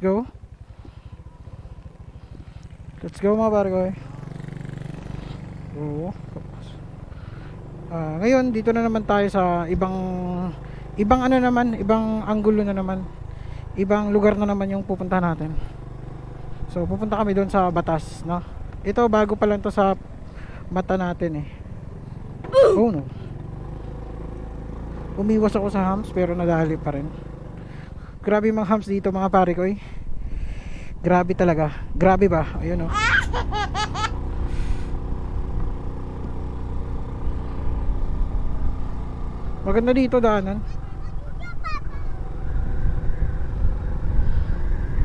go. Let's go mga pare ko eh. Oo. Ngayon dito na naman tayo sa ibang ano naman, ibang anggulo na naman. Ibang lugar na naman yung pupuntahan natin. So pupunta kami doon sa Batas, no? Ito bago pa lang to sa mata natin eh. Oh no. Umiwas ako sa hams pero nadali pa rin. Grabe mga hams dito mga pare ko eh. Grabe talaga. Grabe ba? Ayun oh. Maganda dito daanan.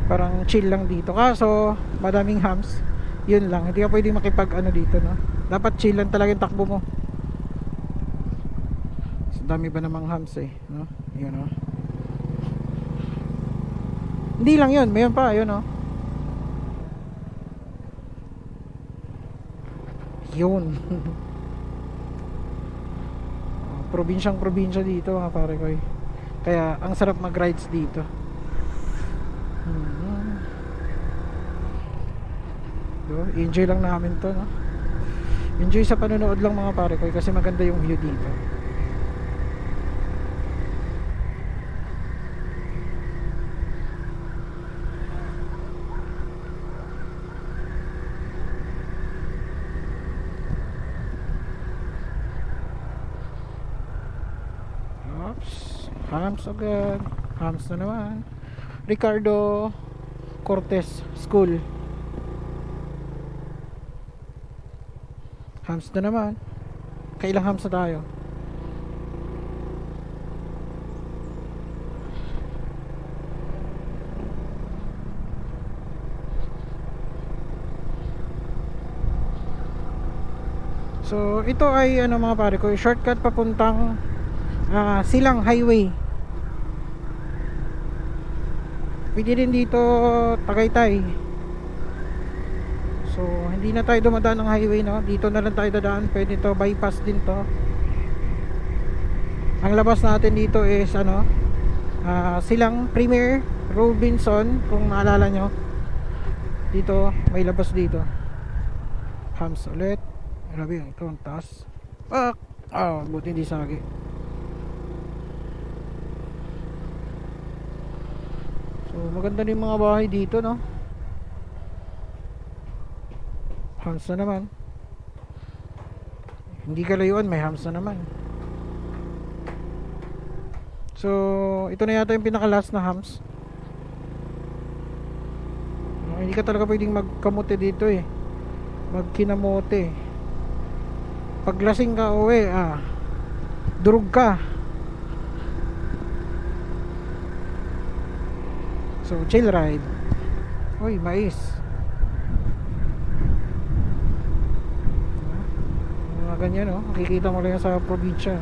Parang chill lang dito. Kaso madaming hams. Yun lang. Hindi ka pwedeng makipag ano dito, no? Dapat chill lang talaga yung takbo mo. So, dami ba namang hams eh, no? Yun oh. Hindi lang yun. Mayroon pa. Yun oh. Yun. Probinsyang probinsya dito mga pare ko eh. Kaya ang sarap mag rides dito. Enjoy lang namin to, no? Enjoy sa panonood lang mga pare ko kasi maganda yung view dito. Hams agad. Hams na naman. Ricardo Cortez School. Hams na naman. Kailang hams na tayo? So ito ay ano mga pare ko, shortcut papuntang Silang Highway. Pwede rin dito Tagaytay. So hindi na tayo dumadaan ng highway, no? Dito na lang tayo dadaan. Pwede to, bypass din to. Ang labas natin dito is ano, Silang Premier Robinson. Kung maalala nyo, dito may labas dito. Hams ulit. Grabe ito ang taas. Buti hindi sagi. So maganda din mga bahay dito, no? Hams na naman. Hindi kalayuan, may hams na naman. So ito na yata yung pinaka last na hams. Hindi ka talaga pwedeng magkamote dito eh. Magkinamote. Pag lasing ka uwi, durog ka. So chill ride. Uy, mais. Mga ganyan oh. Makikita mo lang yan sa probinsya.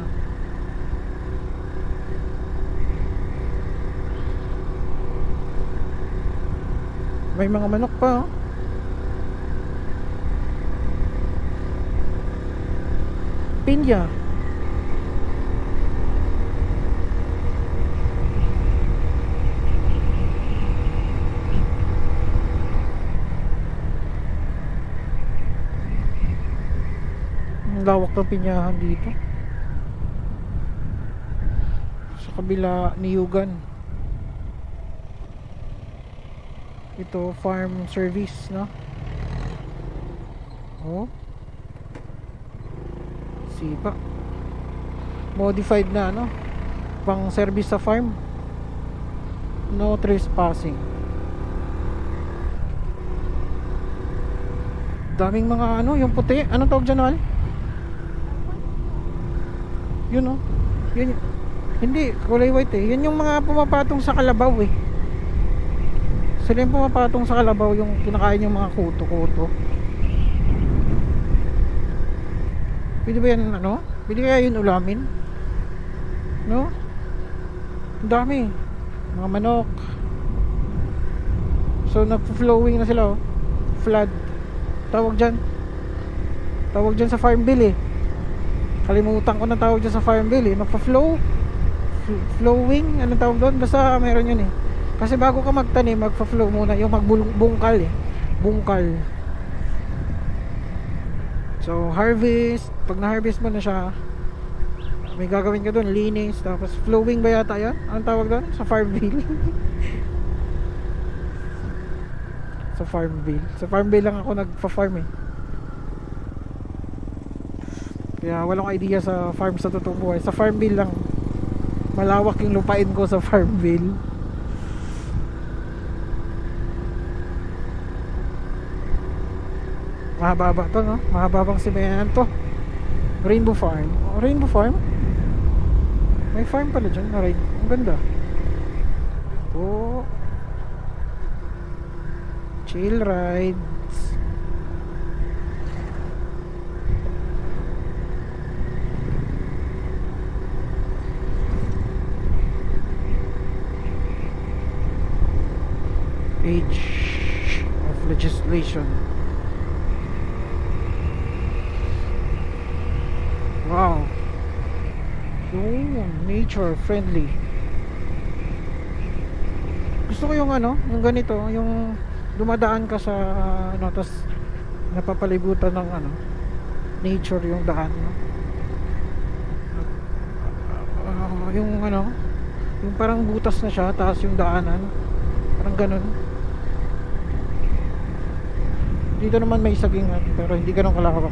May mga manok pa oh. Pinya. Lawak ng pinyahan dito sa kabila ni Yugan. Ito farm service, no? Oh, sipa modified na ano, pang service sa farm. No trespassing. Daming mga ano, yung puti, anong tawag dyan, Al? Yun oh. Yun, hindi, kulay white eh. Yun yung mga pumapatong sa kalabaw eh. Sila yung pumapatong sa kalabaw, yung kinakain yung mga kuto-kuto. Pwede ba yan ano? Pwede kaya yun ulamin? No? Ang dami. Mga manok. So nag-flowing na sila oh. Flood. Tawag dyan sa farm bill eh. Kalimutan ko na tawag dyan sa farm bill eh. Nagpa-flow, flowing, anong tawag doon? Basta meron yun eh. Kasi bago ka magtanim, magfa-flow muna yung magbungkal eh. Bungkal. So harvest, pag na-harvest mo na siya, may gagawin ka doon, linis, tapos flowing ba yata yan? Anong tawag doon? Sa Farmville. Sa Farmville. Sa Farmville lang ako nagfa-farm eh. Kaya walang idea sa farm sa totoong buhay. Sa Farmville lang. Malawak yung lupain ko sa Farmville. Mahaba to, no? Mahababang simento. Rainbow Farm. Oh, Rainbow Farm? May farm pala dyan na rain. Ang ganda. Oh. Chill rides. Age of legislation. Wow. Yung nature friendly. Gusto ko yung ano, yung ganito, yung dumadaan ka sa ano, tas napapalibutan ng ano, nature yung daan, no? Yung ano, yung parang butas na siya, taas yung daanan, parang ganun. Dito naman may sagingan, pero hindi ganun kalawak.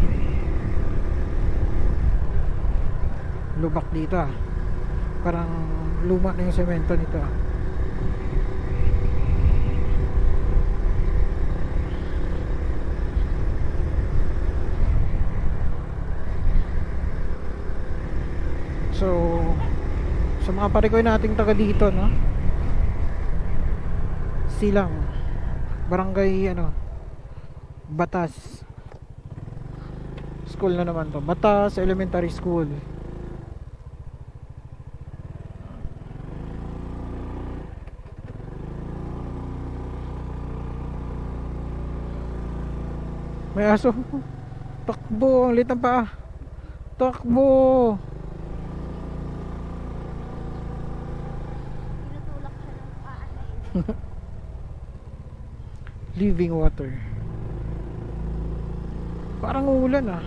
Lubak dito ah. Parang luma na yung semento nito ah. So sa mga parekoy nating taga dito, no? Silang barangay ano, Batas school na naman to. Batas Elementary School. May aso. Takbo, ang liit ng paa. Takbo. Tinutulak siya ng paa na yun. Living water. Parang uulan ah.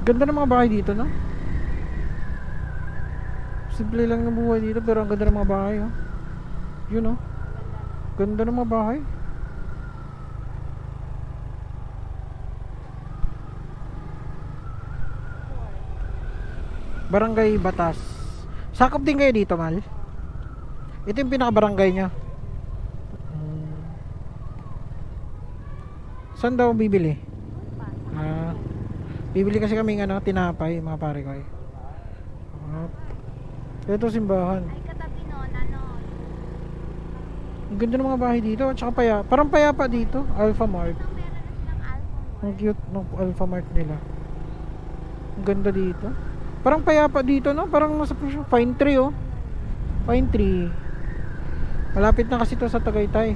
Ganda ng mga bahay dito, no? Simple lang ng buhay dito, pero ang ganda ng mga bahay, oh. Yun, oh. Ganda ng mga bahay. Barangay Batas. Sakop din kayo dito, Mal? Ito yung pinaka-barangay nya. Saan daw bibili? Bibili kasi kami ng ano, tinapay, mga pare ko. Ito simbahan. Ay, katabi nun, ano. Ang ganda ng mga bahay dito. Tsaka parang payapa dito. Alpha Mart. Meron na silang Alpha. Ang cute ng Alpha Mart nila. Ang ganda dito. Parang payapa dito, no? Parang nasa pine tree, oh. Pine tree. Malapit na kasi to sa Tagaytay.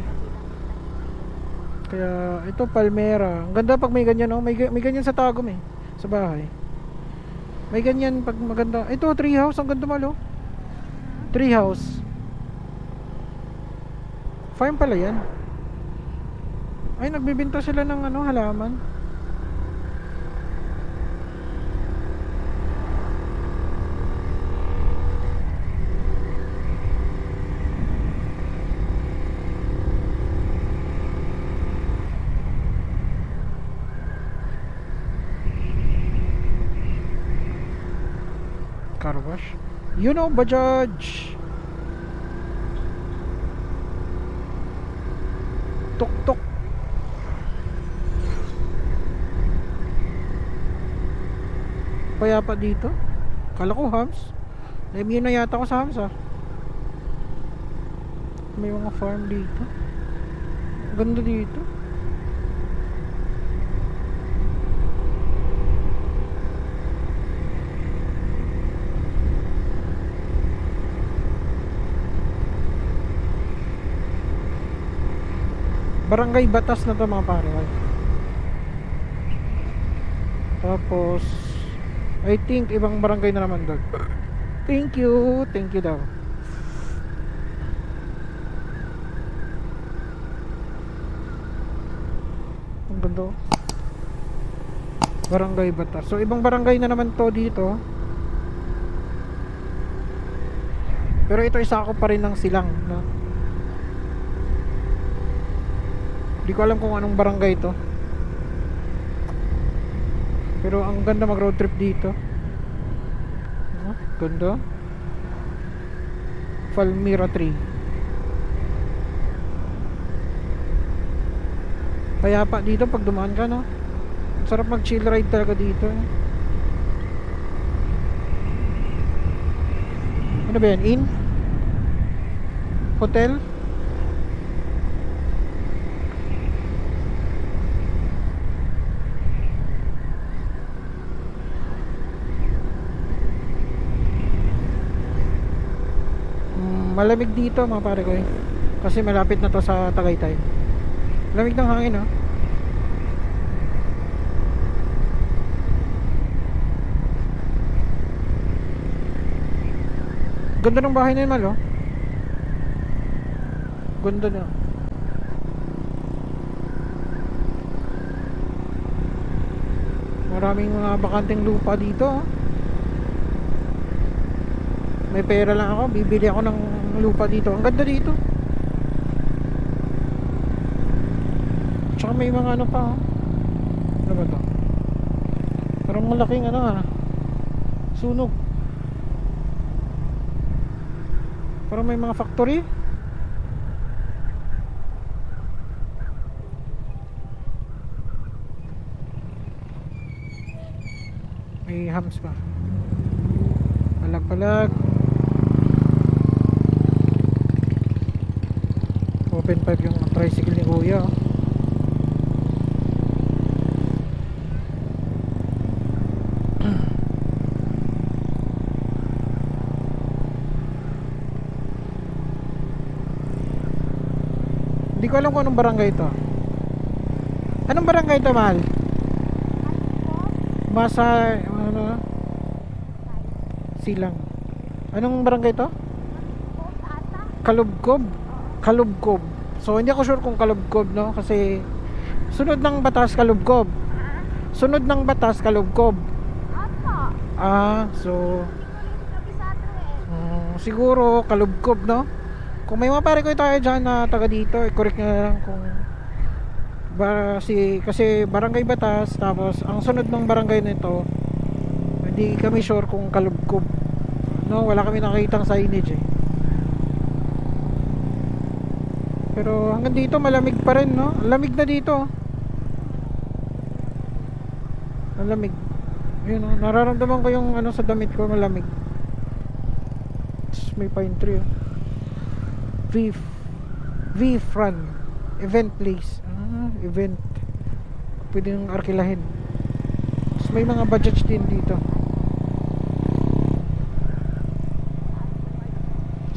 Kaya ito Palmera. Ang ganda pag may ganyan, no? May ganyan sa Tagum eh, sa bahay. May ganyan pag maganda. Ito tree house, ang ganda malo. Tree house. Farm pala yan. Ay, nagbibenta sila ng ano, halaman. Car wash. You know, Bajaj. Tuk-tuk. Payapa dito. Kala ko Hams. Naibigan na yata ko sa Hams ah. May mga farm dito. Ganda dito. Barangay Batas na to mga pare. Tapos I think ibang barangay na naman doon. Thank you. Thank you daw. Ang ganda. Barangay Batas. So ibang barangay na naman to dito. Pero ito isa ako pa rin ng Silang, no? Hindi ko alam kung anong barangay to. Pero ang ganda mag road trip dito. Ganda. Palmyra tree. Payapa dito pag dumaan ka, no? Sarap mag chill ride talaga dito. Ano ba yan? Inn? Hotel? Malamig dito mga pare ko eh. Kasi malapit na to sa Tagaytay. Lamig ng hangin, oh. Ganda ng bahay na yun, Mal, oh. Ganda na. Maraming mga bakanteng lupa dito, oh. May pera lang ako, bibili ako ng lupa dito. Ang ganda dito. Tsaka may mga ano pa, oh. Ano ba to? Parang malaking ano, ah, sunog. Parang may mga factory. May hams pa. Palag-palag. Open pipe yung tricycle ni Kuya, oh. Hindi ko alam kung anong barangay ito. Anong barangay ito, Mahal? Masa ano? Silang. Anong barangay ito? Kalubkob. Kalubkob. So hindi ako sure kung Kalubkob, no? Kasi sunod ng batas Kalubkob. Sunod ng batas Kalubkob. So siguro Kalubkob, no? Kung may mga pare ko tayo dyan na taga dito, i-correct nyo na lang kung kasi barangay Batas, tapos ang sunod ng barangay nito, hindi kami sure kung Kalubkob, no? Wala kami nakitang signage eh. Pero hanggang dito malamig pa rin, no? Lamig na dito. Malamig. Ayun, oh, nararamdaman ko yung ano sa damit ko, malamig. May pine tree, oh. V-Fran event place. Event. Pwede nang arkilahin. Tapos may mga budget din dito.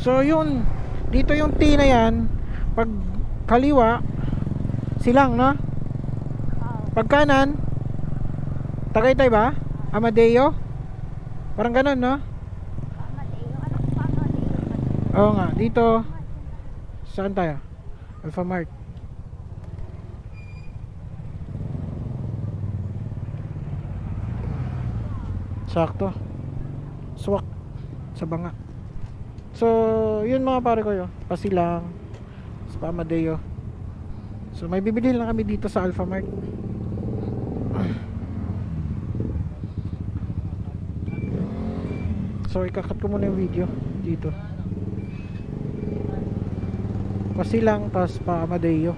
So yun, dito yung T na yan. Pag kaliwa Silang, no? Pag kanan Tagaytay ba? Amadeo? Parang ganun, no? Oo nga, dito. Saan tayo? Alphamart. Sakto. Swak. Sa banga. So, yun mga pare ko yun. Pasilang. Sa Amadeo. So, may bibili lang kami dito sa Alphamart. So, ikakat ko muna yung video dito. Pasilang, tas pa Amadeo.